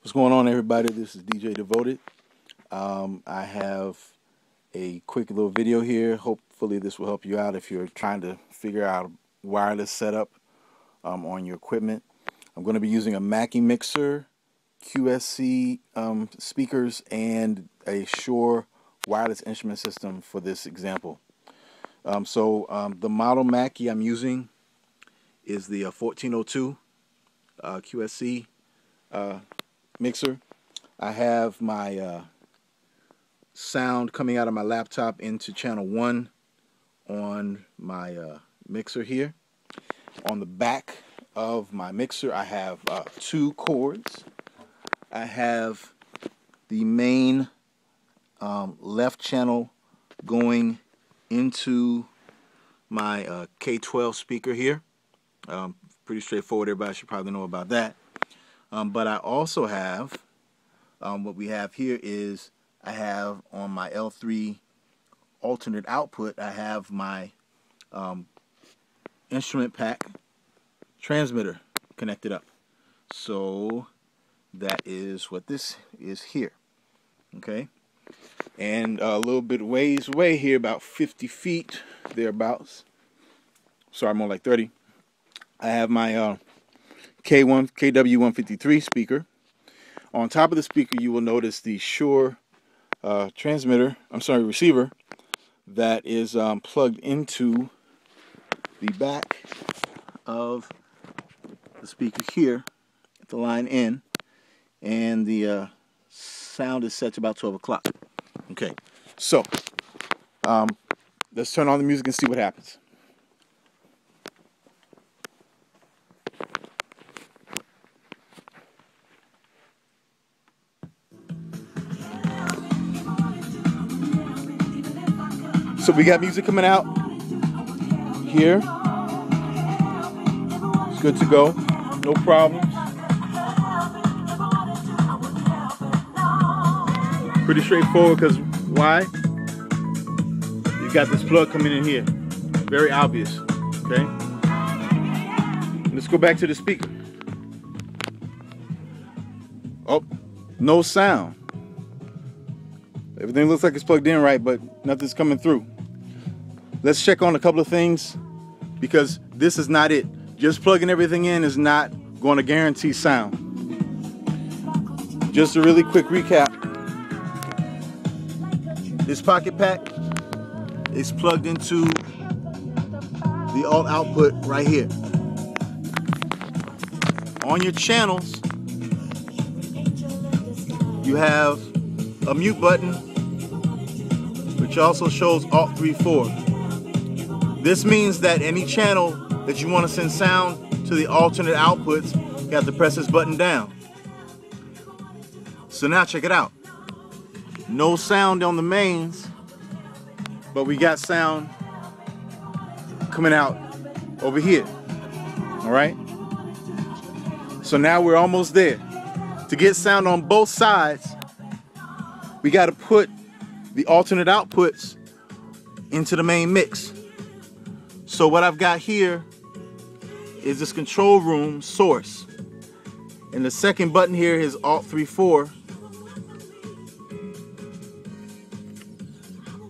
What's going on, everybody? This is DJ Devoted. I have a quick little video here. Hopefully this will help you out if you're trying to figure out a wireless setup on your equipment. I'm going to be using a Mackie mixer, QSC speakers, and a Shure wireless instrument system for this example. The model Mackie I'm using is the 1402 QSC mixer. I have my sound coming out of my laptop into channel 1 on my mixer here. On the back of my mixer I have 2 cords. I have the main left channel going into my K12 speaker here. Pretty straightforward, everybody should probably know about that. But I also have, what we have here is, I have on my L3 alternate output, I have my instrument pack transmitter connected up. So that is what this is here. Okay? And a little bit ways away here, about 50 feet, thereabouts. Sorry, more like 30. I have my KW153 speaker. On top of the speaker, you will notice the Shure receiver that is plugged into the back of the speaker here at the line in, and the sound is set to about 12 o'clock. Okay, so let's turn on the music and see what happens. So we got music coming out here. It's good to go. No problems. Pretty straightforward, because why? You got this plug coming in here. Very obvious. Okay? Let's go back to the speaker. Oh, no sound. Everything looks like it's plugged in right, but nothing's coming through. Let's check on a couple of things, because this is not it. Just plugging everything in is not going to guarantee sound. Just a really quick recap. This pocket pack is plugged into the alt output right here. On your channels, you have a mute button, which also shows Alt 3-4. This means that any channel that you want to send sound to the alternate outputs, you have to press this button down. So now check it out. No sound on the mains, but we got sound coming out over here. All right? So now we're almost there. To get sound on both sides, we got to put the alternate outputs into the main mix. So what I've got here is this control room source. And the second button here is Alt 3-4.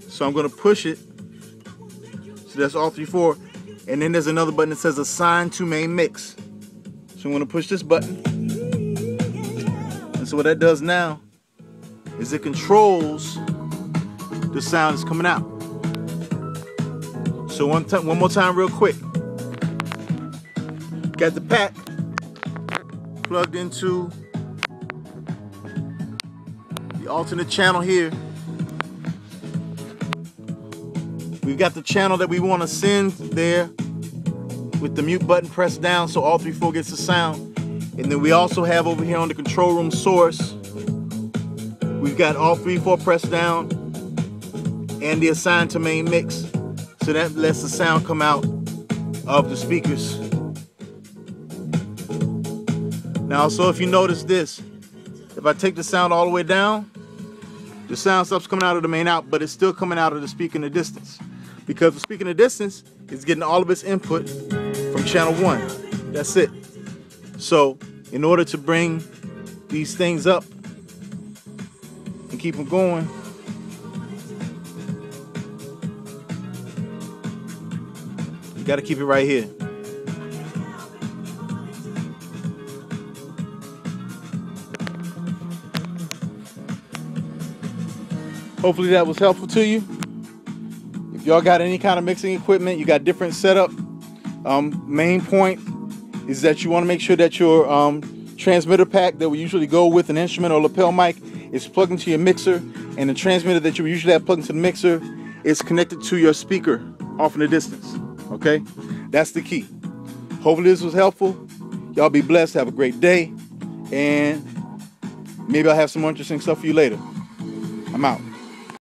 So I'm going to push it. So that's Alt 3-4. And then there's another button that says Assign to Main Mix. So I'm going to push this button. And so what that does now is it controls the sound that's coming out. So one more time real quick. Got the pack plugged into the alternate channel here. We've got the channel that we want to send there with the mute button pressed down so Alt 3-4 gets the sound. And then we also have over here on the control room source, we've got Alt 3-4 pressed down and the Assign to Main Mix. So that lets the sound come out of the speakers. Now, so if you notice this, if I take the sound all the way down, the sound stops coming out of the main out, but it's still coming out of the speaker in the distance. Because the speaker in the distance is getting all of its input from channel 1. That's it. So in order to bring these things up and keep them going. You got to keep it right here. Hopefully that was helpful to you. If y'all got any kind of mixing equipment, you got different setup. Main point is that you want to make sure that your transmitter pack that we usually go with an instrument or lapel mic is plugged into your mixer, and the transmitter that you usually have plugged into the mixer is connected to your speaker off in the distance. Okay, that's the key. Hopefully this was helpful. Y'all be blessed. Have a great day, and maybe I'll have some more interesting stuff for you later. I'm out.